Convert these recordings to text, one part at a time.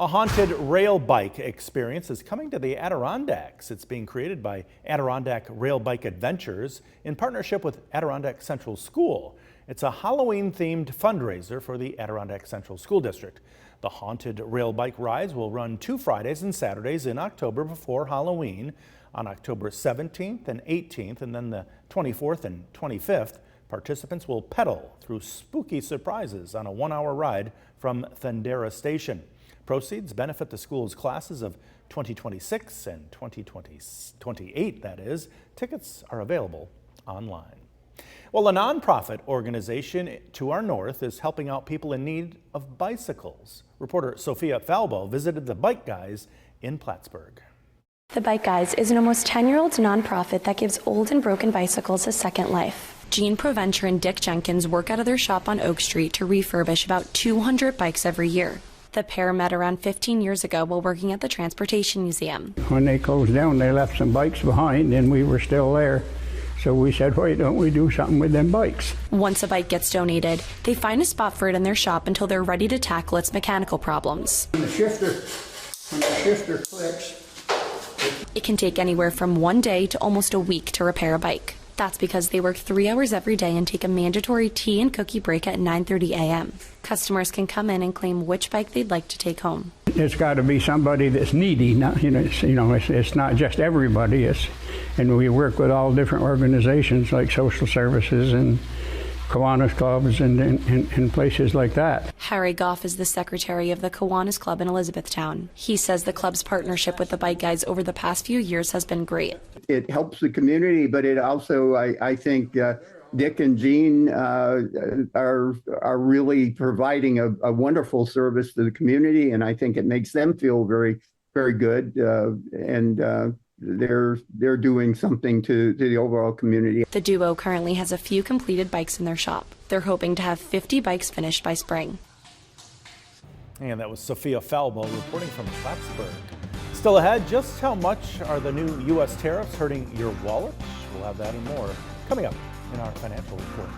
A haunted rail bike experience is coming to the Adirondacks. It's being created by Adirondack Rail Bike Adventures in partnership with Adirondack Central School. It's a Halloween-themed fundraiser for the Adirondack Central School District. The haunted rail bike rides will run 2 Fridays and Saturdays in October before Halloween. On October 17th and 18th, and then the 24th and 25th, participants will pedal through spooky surprises on a 1-hour ride from Thundera Station. Proceeds benefit the school's classes of 2026 and 2028, that is. Tickets are available online. Well, a nonprofit organization to our north is helping out people in need of bicycles. Reporter Sophia Falbo visited the Bike Guys in Plattsburgh. The Bike Guys is an almost 10-year-old nonprofit that gives old and broken bicycles a second life. Gene Provencher and Dick Jenkins work out of their shop on Oak Street to refurbish about 200 bikes every year. The pair met around 15 years ago while working at the Transportation Museum. When they closed down, they left some bikes behind and we were still there. So we said, why don't we do something with them bikes? Once a bike gets donated, they find a spot for it in their shop until they're ready to tackle its mechanical problems. When the shifter clicks, it can take anywhere from 1 day to almost a week to repair a bike. That's because they work 3 hours every day and take a mandatory tea and cookie break at 9:30 a.m. Customers can come in and claim which bike they'd like to take home. It's got to be somebody that's needy. Not, it's not just everybody. And we work with all different organizations like social services and Kiwanis clubs and places like that. Harry Goff is the secretary of the Kiwanis Club in Elizabethtown. He says the club's partnership with the Bike Guys over the past few years has been great. It helps the community, but it also, I think, Dick and Gene are really providing a wonderful service to the community, and I think it makes them feel very, very good. They're doing something to the overall community. The duo currently has a few completed bikes in their shop. They're hoping to have 50 bikes finished by spring. And that was Sophia Falbo reporting from Plattsburgh. Still ahead, just how much are the new U.S. tariffs hurting your wallet? We'll have that and more coming up in our financial report.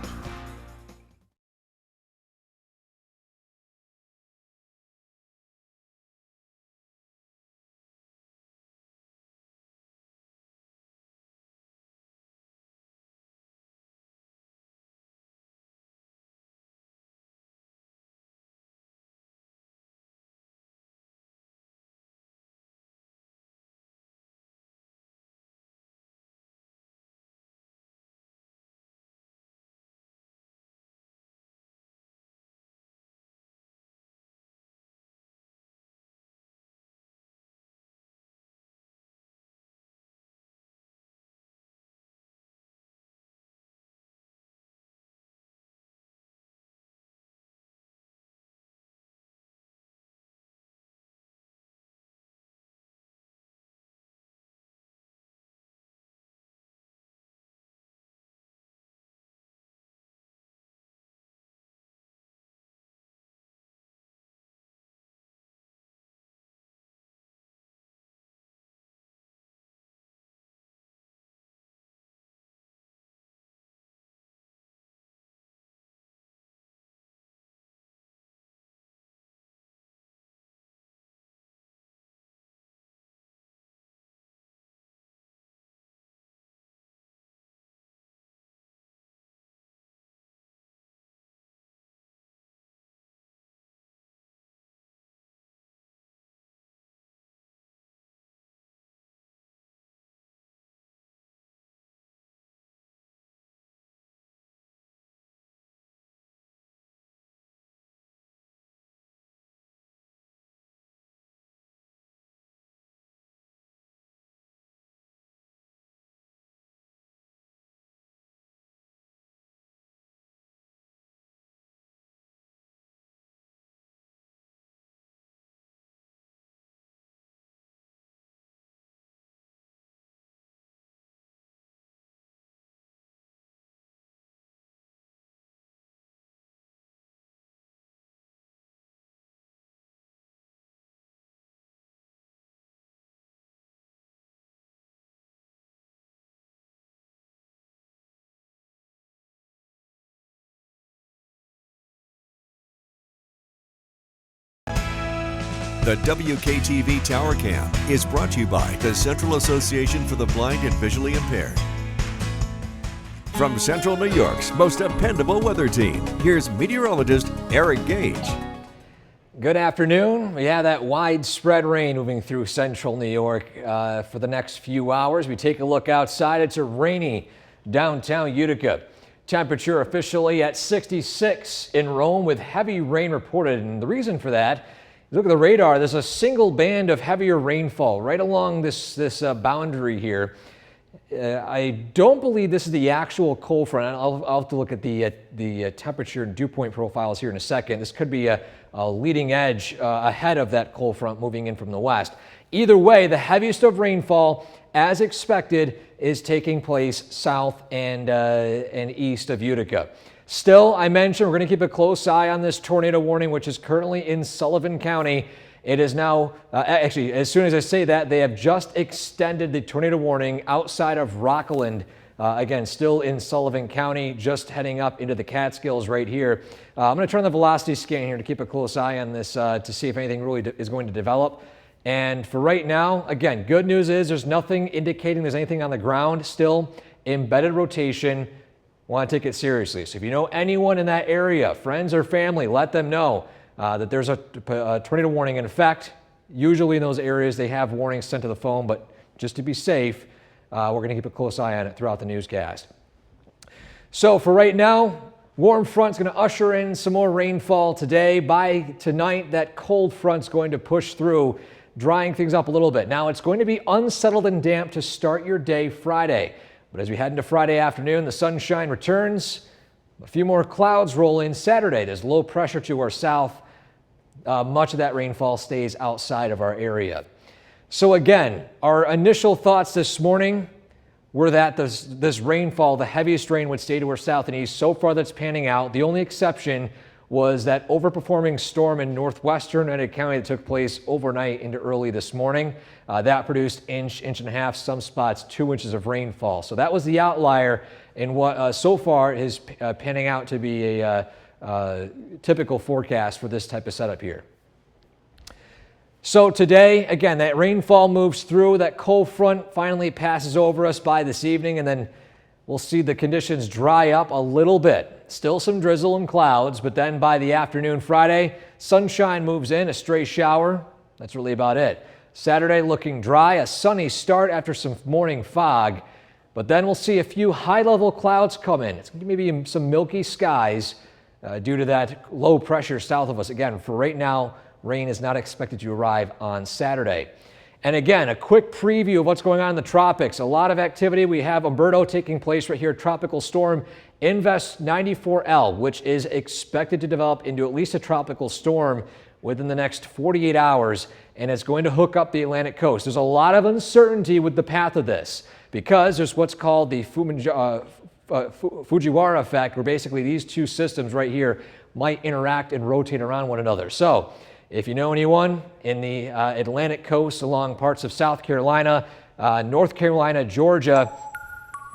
The WKTV Tower Cam is brought to you by the Central Association for the Blind and Visually Impaired. From Central New York's most dependable weather team, here's meteorologist Eric Gage. Good afternoon. We have that widespread rain moving through central New York for the next few hours. We take a look outside. It's a rainy downtown Utica. Temperature officially at 66 in Rome with heavy rain reported. And the reason for that, look at the radar. There's a single band of heavier rainfall right along this boundary here. I don't believe this is the actual cold front. I'll have to look at the temperature and dew point profiles here in a second. This could be a leading edge ahead of that cold front moving in from the west. Either way, the heaviest of rainfall, as expected, is taking place south and east of Utica. Still, I mentioned we're going to keep a close eye on this tornado warning, which is currently in Sullivan County. It is now, actually, as soon as I say that, they have just extended the tornado warning outside of Rockland. Again, still in Sullivan County, just heading up into the Catskills right here. I'm going to turn the velocity scan here to keep a close eye on this to see if anything really is going to develop. And for right now, again, good news is there's nothing indicating there's anything on the ground. Still embedded rotation. Want to take it seriously. So if you know anyone in that area, friends or family, let them know that there's a tornado warning in effect. Usually in those areas they have warnings sent to the phone, but just to be safe, we're going to keep a close eye on it throughout the newscast. So for right now, warm front's going to usher in some more rainfall today. By tonight, that cold front's going to push through, drying things up a little bit. Now it's going to be unsettled and damp to start your day Friday. But as we head into Friday afternoon, the sunshine returns. A few more clouds roll in Saturday. There's low pressure to our south. Much of that rainfall stays outside of our area. So again, our initial thoughts this morning were that this rainfall, the heaviest rain, would stay to our south and east. So far that's panning out. The only exception was that overperforming storm in northwestern Utica County that took place overnight into early this morning. That produced inch and a half, some spots 2 inches of rainfall. So that was the outlier in what so far is panning out to be a typical forecast for this type of setup here. So today, again, that rainfall moves through. That cold front finally passes over us by this evening, and then we'll see the conditions dry up a little bit. Still some drizzle and clouds, but then by the afternoon Friday, sunshine moves in, a stray shower. That's really about it. Saturday looking dry, a sunny start after some morning fog, but then we'll see a few high-level clouds come in. It's going to be maybe some milky skies due to that low pressure south of us. Again, for right now, rain is not expected to arrive on Saturday. And again, a quick preview of what's going on in the tropics. A lot of activity. We have Umberto taking place right here, tropical storm Invest 94L, which is expected to develop into at least a tropical storm within the next 48 hours, and it's going to hook up the Atlantic coast. There's a lot of uncertainty with the path of this because there's what's called the Fujiwara effect, where basically these two systems right here might interact and rotate around one another. So if you know anyone in the Atlantic coast along parts of South Carolina, North Carolina, Georgia,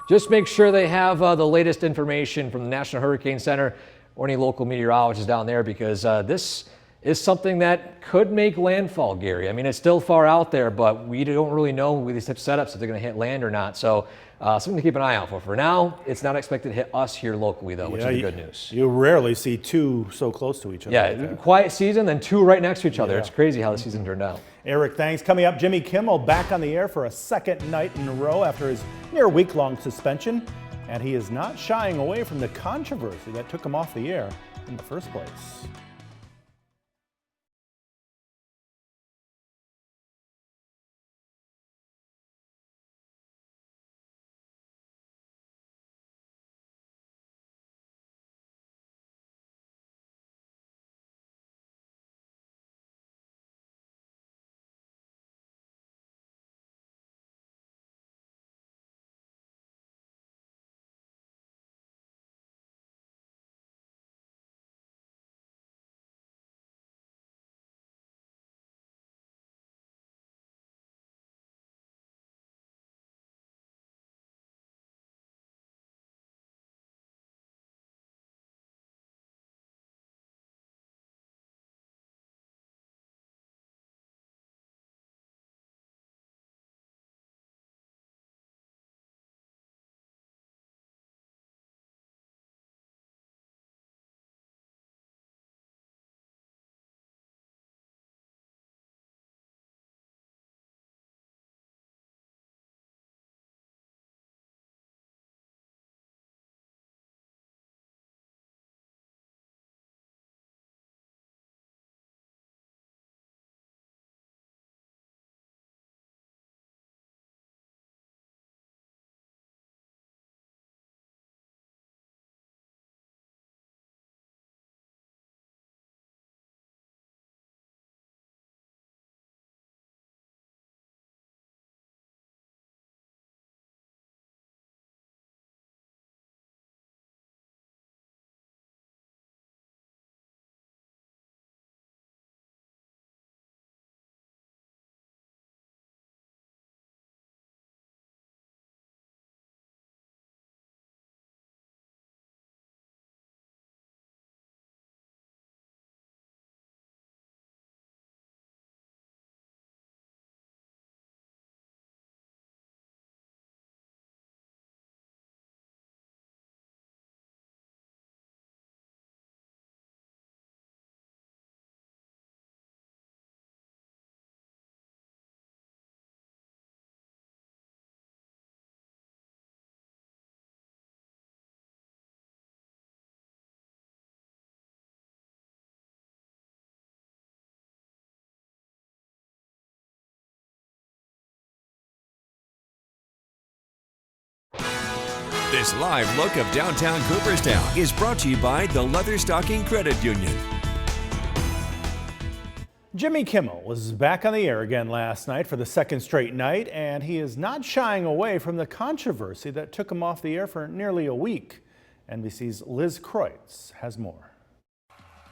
just make sure they have the latest information from the National Hurricane Center or any local meteorologists down there, because this is something that could make landfall, Gary. I mean, it's still far out there, but we don't really know with these types of setups if they're going to hit land or not. So something to keep an eye out for. For now, it's not expected to hit us here locally, though, which is the good news. You rarely see two so close to each other. Yeah, like quiet season, then two right next to each other. Yeah. It's crazy how the season turned out. Eric, thanks. Coming up, Jimmy Kimmel back on the air for a second night in a row after his near week-long suspension. And he is not shying away from the controversy that took him off the air in the first place. This live look of downtown Cooperstown is brought to you by the Leatherstocking Credit Union. Jimmy Kimmel was back on the air again last night for the second straight night, and he is not shying away from the controversy that took him off the air for nearly a week. NBC's Liz Kreutz has more.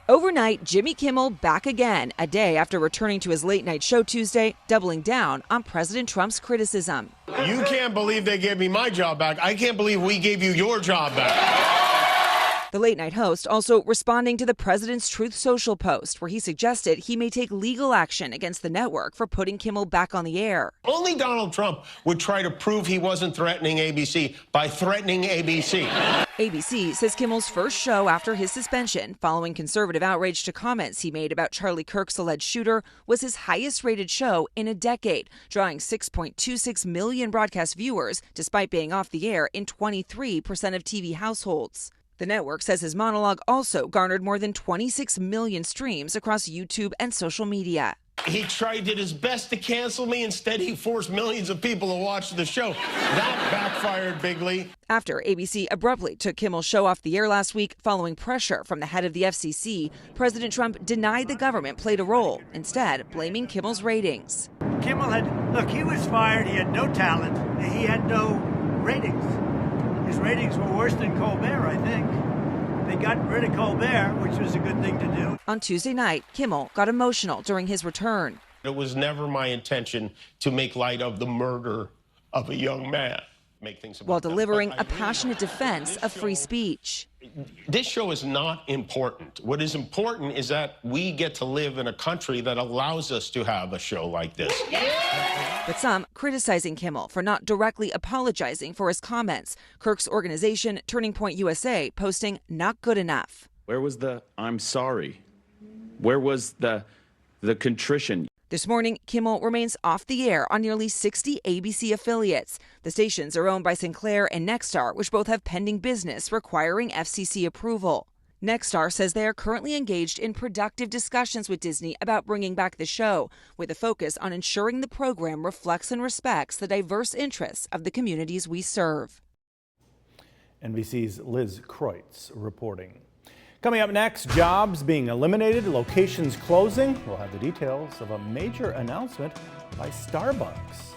Overnight, Jimmy Kimmel back again, a day after returning to his late night show Tuesday, doubling down on President Trump's criticism. You can't believe they gave me my job back. I can't believe we gave you your job back. The late night host also responding to the president's Truth Social post, where he suggested he may take legal action against the network for putting Kimmel back on the air. Only Donald Trump would try to prove he wasn't threatening ABC by threatening ABC. ABC says Kimmel's first show after his suspension, following conservative outrage to comments he made about Charlie Kirk's alleged shooter, was his highest rated show in a decade, drawing 6.26 million broadcast viewers, despite being off the air in 23% of TV households. The network says his monologue also garnered more than 26 million streams across YouTube and social media. He did his best to cancel me. Instead, he forced millions of people to watch the show. That backfired bigly. After ABC abruptly took Kimmel's show off the air last week following pressure from the head of the FCC, President Trump denied the government played a role, instead blaming Kimmel's ratings. Kimmel he was fired. He had no talent. He had no ratings. His ratings were worse than Colbert, I think. They got rid of Colbert, which was a good thing to do. On Tuesday night, Kimmel got emotional during his return. It was never my intention to make light of the murder of a young man. While delivering a passionate defense of free speech. This show is not important. What is important is that we get to live in a country that allows us to have a show like this. But some criticizing Kimmel for not directly apologizing for his comments. Kirk's organization, Turning Point USA, posting not good enough. Where was the I'm sorry? Where was the contrition? This morning, Kimmel remains off the air on nearly 60 ABC affiliates. The stations are owned by Sinclair and Nexstar, which both have pending business requiring FCC approval. Nexstar says they are currently engaged in productive discussions with Disney about bringing back the show, with a focus on ensuring the program reflects and respects the diverse interests of the communities we serve. NBC's Liz Kreutz reporting. Coming up next, jobs being eliminated, locations closing. We'll have the details of a major announcement by Starbucks.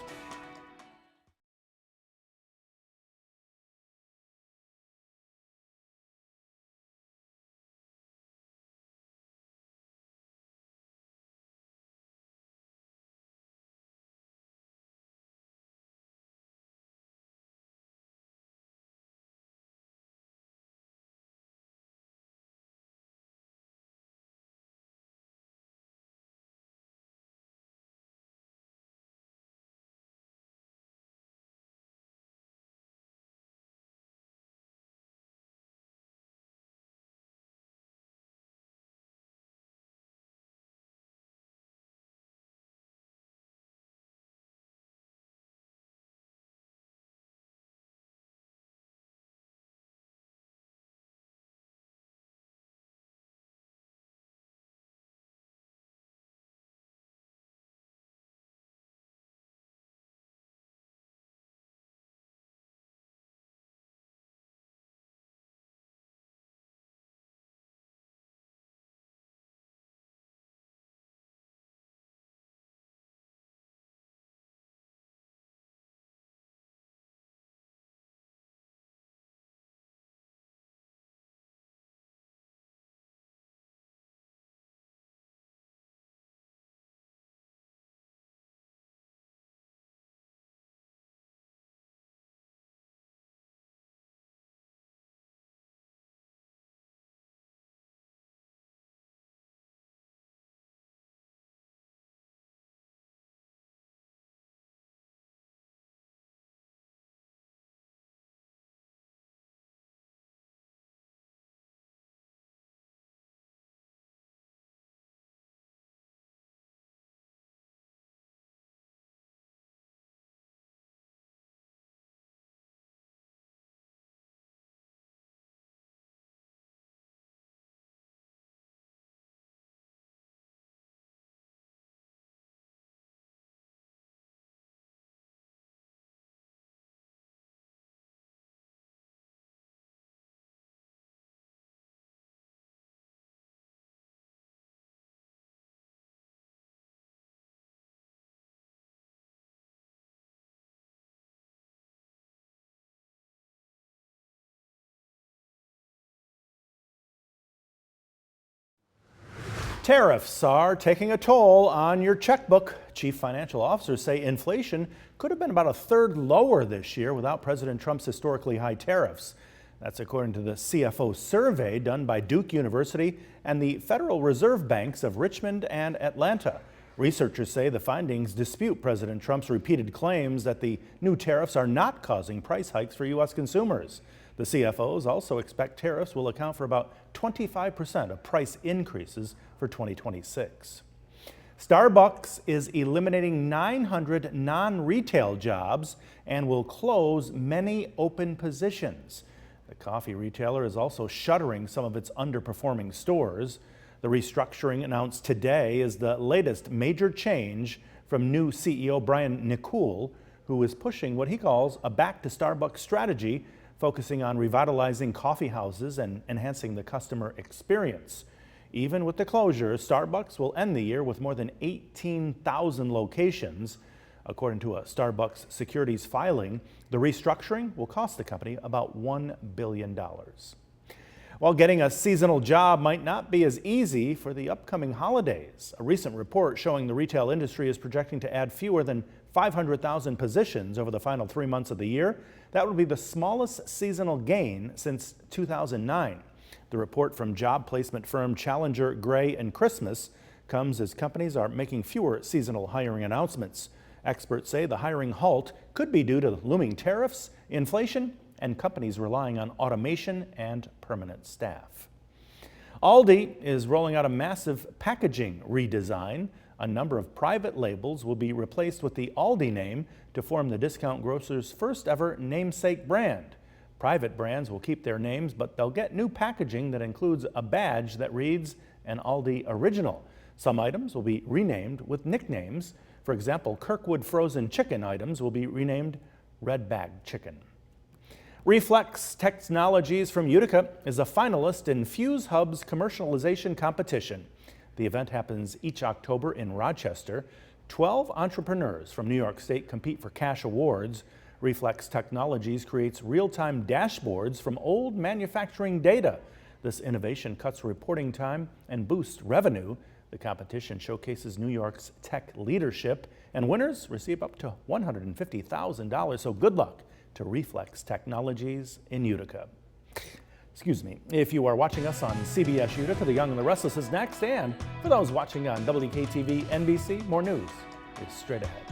Tariffs are taking a toll on your checkbook. Chief financial officers say inflation could have been about a third lower this year without President Trump's historically high tariffs. That's according to the CFO survey done by Duke University and the Federal Reserve Banks of Richmond and Atlanta. Researchers say the findings dispute President Trump's repeated claims that the new tariffs are not causing price hikes for U.S. consumers. The CFOs also expect tariffs will account for about 25% of price increases for 2026. Starbucks is eliminating 900 non-retail jobs and will close many open positions. The coffee retailer is also shuttering some of its underperforming stores. The restructuring announced today is the latest major change from new CEO Brian Nicoul, who is pushing what he calls a back to Starbucks strategy, focusing on revitalizing coffee houses and enhancing the customer experience. Even with the closure, Starbucks will end the year with more than 18,000 locations. According to a Starbucks securities filing, the restructuring will cost the company about $1 billion. While getting a seasonal job might not be as easy for the upcoming holidays, a recent report showing the retail industry is projecting to add fewer than 500,000 positions over the final 3 months of the year. That would be the smallest seasonal gain since 2009. The report from job placement firm Challenger, Gray & Christmas comes as companies are making fewer seasonal hiring announcements. Experts say the hiring halt could be due to looming tariffs, inflation, and companies relying on automation and permanent staff. Aldi is rolling out a massive packaging redesign. A number of private labels will be replaced with the Aldi name to form the discount grocer's first ever namesake brand. Private brands will keep their names, but they'll get new packaging that includes a badge that reads an Aldi Original. Some items will be renamed with nicknames. For example, Kirkwood frozen chicken items will be renamed Red Bag Chicken. Reflex Technologies from Utica is a finalist in Fuse Hub's commercialization competition. The event happens each October in Rochester. 12 entrepreneurs from New York State compete for cash awards. Reflex Technologies creates real-time dashboards from old manufacturing data. This innovation cuts reporting time and boosts revenue. The competition showcases New York's tech leadership, and winners receive up to $150,000. So good luck to Reflex Technologies in Utica. Excuse me. If you are watching us on CBS Utica, The Young and the Restless is next, and for those watching on WKTV NBC, more news is straight ahead.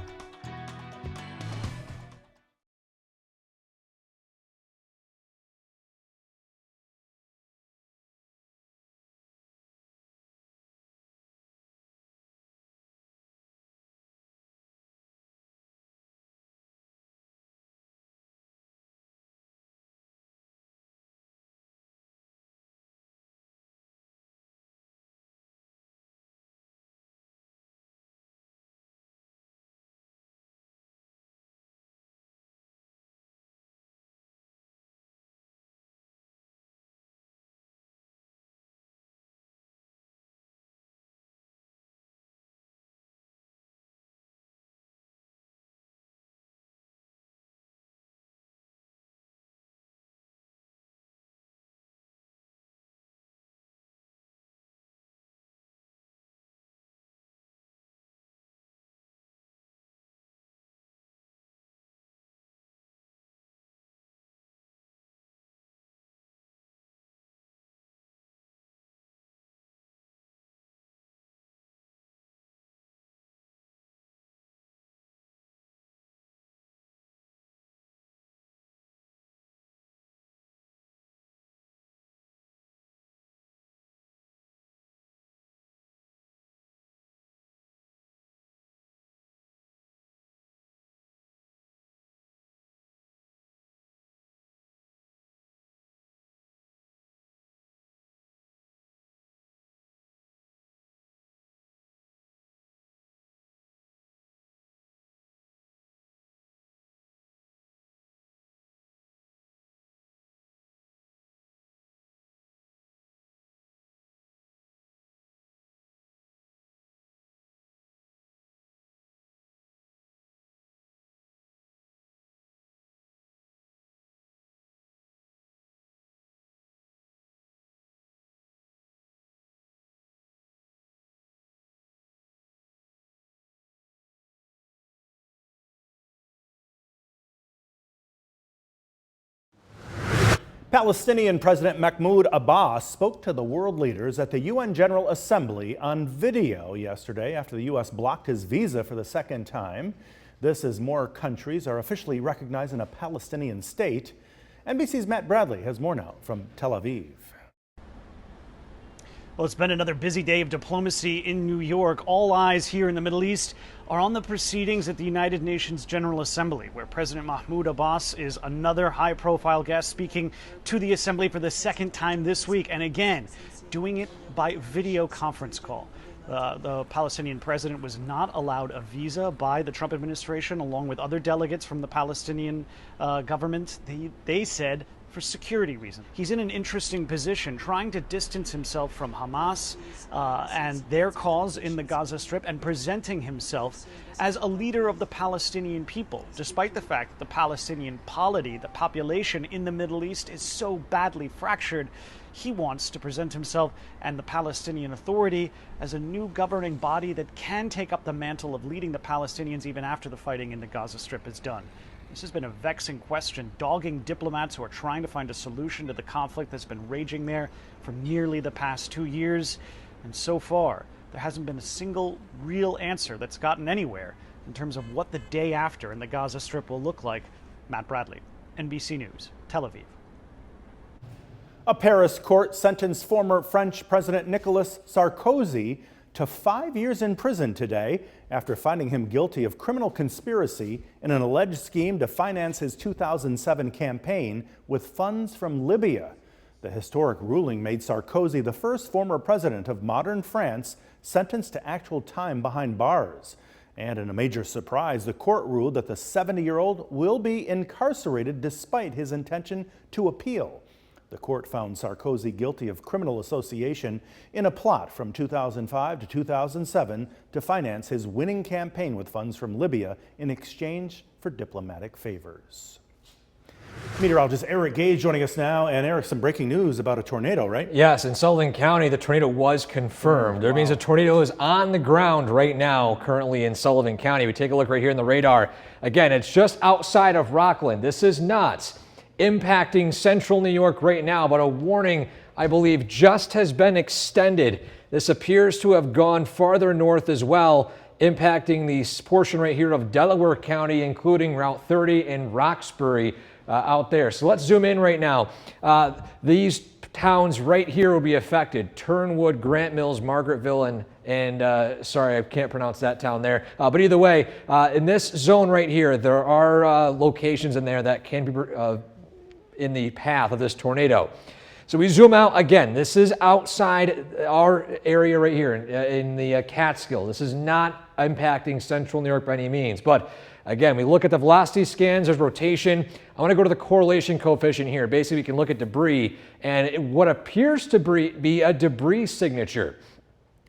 Palestinian President Mahmoud Abbas spoke to the world leaders at the UN General Assembly on video yesterday after the U.S. blocked his visa for the second time. This as more countries are officially recognizing a Palestinian state. NBC's Matt Bradley has more now from Tel Aviv. Well, it's been another busy day of diplomacy in New York. All eyes here in the Middle East are on the proceedings at the United Nations General Assembly, where President Mahmoud Abbas is another high-profile guest speaking to the Assembly for the second time this week, and again, doing it by video conference call. The Palestinian president was not allowed a visa by the Trump administration, along with other delegates from the Palestinian government. They said for security reasons. He's in an interesting position, trying to distance himself from Hamas and their cause in the Gaza Strip, and presenting himself as a leader of the Palestinian people, despite the fact that the Palestinian polity, the population in the Middle East, is so badly fractured. He wants to present himself and the Palestinian Authority as a new governing body that can take up the mantle of leading the Palestinians even after the fighting in the Gaza Strip is done. This has been a vexing question, dogging diplomats who are trying to find a solution to the conflict that's been raging there for nearly the past 2 years. And so far, there hasn't been a single real answer that's gotten anywhere in terms of what the day after in the Gaza Strip will look like. Matt Bradley, NBC News, Tel Aviv. A Paris court sentenced former French President Nicolas Sarkozy to 5 years in prison today after finding him guilty of criminal conspiracy in an alleged scheme to finance his 2007 campaign with funds from Libya. The historic ruling made Sarkozy the first former president of modern France sentenced to actual time behind bars. And in a major surprise, the court ruled that the 70-year-old will be incarcerated despite his intention to appeal. The court found Sarkozy guilty of criminal association in a plot from 2005 to 2007 to finance his winning campaign with funds from Libya in exchange for diplomatic favors. Meteorologist Eric Gage joining us now. And Eric, some breaking news about a tornado, right? Yes, in Sullivan County, the tornado was confirmed. That means a tornado is on the ground right now, currently in Sullivan County. We take a look right here in the radar. Again, it's just outside of Rockland. This is not impacting central New York right now, but a warning, I believe, just has been extended. This appears to have gone farther north as well, impacting the portion right here of Delaware County, including Route 30 and Roxbury out there. So let's zoom in right now. These towns right here will be affected: Turnwood, Grant Mills, Margaretville, and sorry, I can't pronounce that town there. But either way, in this zone right here, there are locations in there that can be in the path of this tornado. So we zoom out again. This is outside our area right here in the Catskill. This is not impacting central New York by any means. But again, we look at the velocity scans, there's rotation. I want to go to the correlation coefficient here. Basically, we can look at debris and what appears to be a debris signature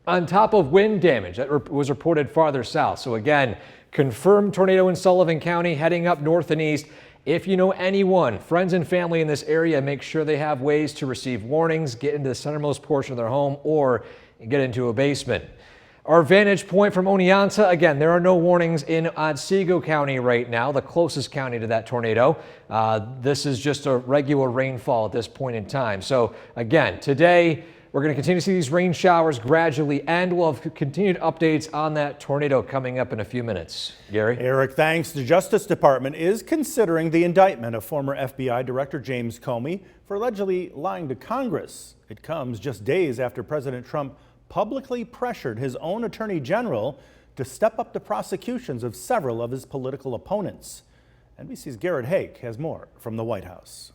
on top of wind damage that was reported farther south. So again, confirmed tornado in Sullivan County heading up north and east. If you know anyone, friends and family in this area, make sure they have ways to receive warnings, get into the centermost portion of their home, or get into a basement. Our vantage point from Oneonta, again, there are no warnings in Otsego County right now, the closest county to that tornado. This is just a regular rainfall at this point in time. So again, today, we're going to continue to see these rain showers gradually, and we'll have continued updates on that tornado coming up in a few minutes. Gary? Eric, thanks. The Justice Department is considering the indictment of former FBI Director James Comey for allegedly lying to Congress. It comes just days after President Trump publicly pressured his own Attorney General to step up the prosecutions of several of his political opponents. NBC's Garrett Haake has more from the White House.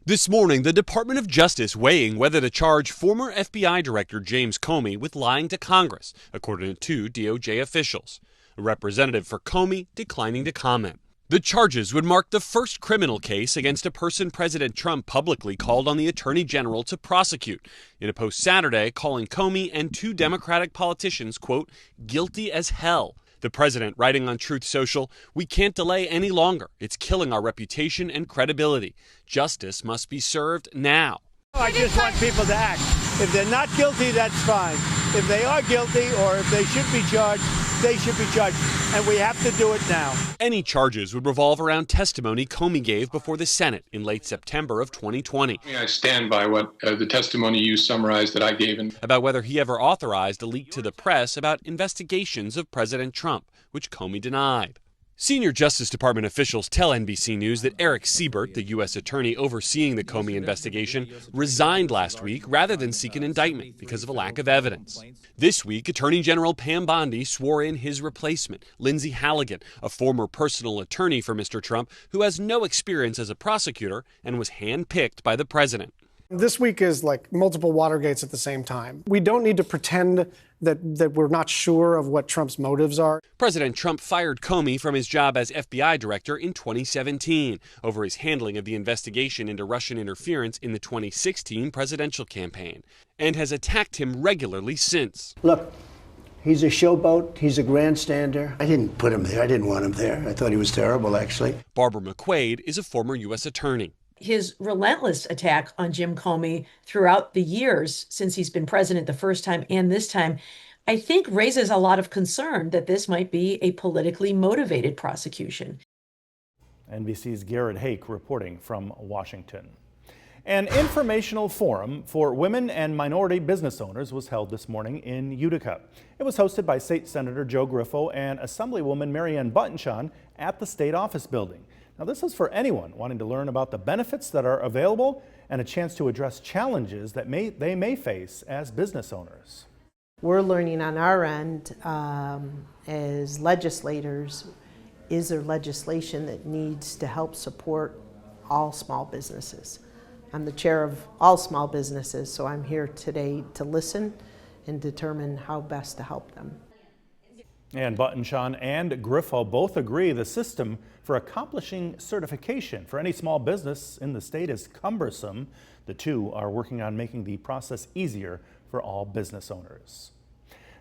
This morning, the Department of Justice weighing whether to charge former FBI Director James Comey with lying to Congress, according to two DOJ officials. A representative for Comey declining to comment. The charges would mark the first criminal case against a person President Trump publicly called on the Attorney General to prosecute, in a post Saturday calling Comey and two Democratic politicians, quote, guilty as hell. The president writing on Truth Social, "We can't delay any longer. It's killing our reputation and credibility. Justice must be served now." I just want people to act. If they're not guilty, that's fine. If they are guilty or if they should be charged, they should be judged, and we have to do it now. Any charges would revolve around testimony Comey gave before the Senate in late September of 2020. I stand by what the testimony you summarized that I gave about whether he ever authorized a leak to the press about investigations of President Trump, which Comey denied. Senior Justice Department officials tell NBC News that Eric Siebert, the U.S. attorney overseeing the Comey investigation, resigned last week rather than seek an indictment because of a lack of evidence. This week, Attorney General Pam Bondi swore in his replacement, Lindsay Halligan, a former personal attorney for Mr. Trump who has no experience as a prosecutor and was handpicked by the president. This week is like multiple Watergates at the same time. We don't need to pretend that we're not sure of what Trump's motives are. President Trump fired Comey from his job as FBI director in 2017 over his handling of the investigation into Russian interference in the 2016 presidential campaign, and has attacked him regularly since. Look, he's a showboat. He's a grandstander. I didn't put him there. I didn't want him there. I thought he was terrible, actually. Barbara McQuaid is a former U.S. attorney. His relentless attack on Jim Comey throughout the years since he's been president the first time and this time, I think raises a lot of concern that this might be a politically motivated prosecution. NBC's Garrett Hake reporting from Washington. An informational forum for women and minority business owners was held this morning in Utica. It was hosted by State Senator Joe Griffo and Assemblywoman Buttenschon at the State Office Building. Now, this is for anyone wanting to learn about the benefits that are available and a chance to address challenges that they may face as business owners. We're learning on our end as legislators, is there legislation that needs to help support all small businesses? I'm the chair of all small businesses, so I'm here today to listen and determine how best to help them. And Buttenschon and Griffo both agree the system for accomplishing certification for any small business in the state is cumbersome. The two are working on making the process easier for all business owners.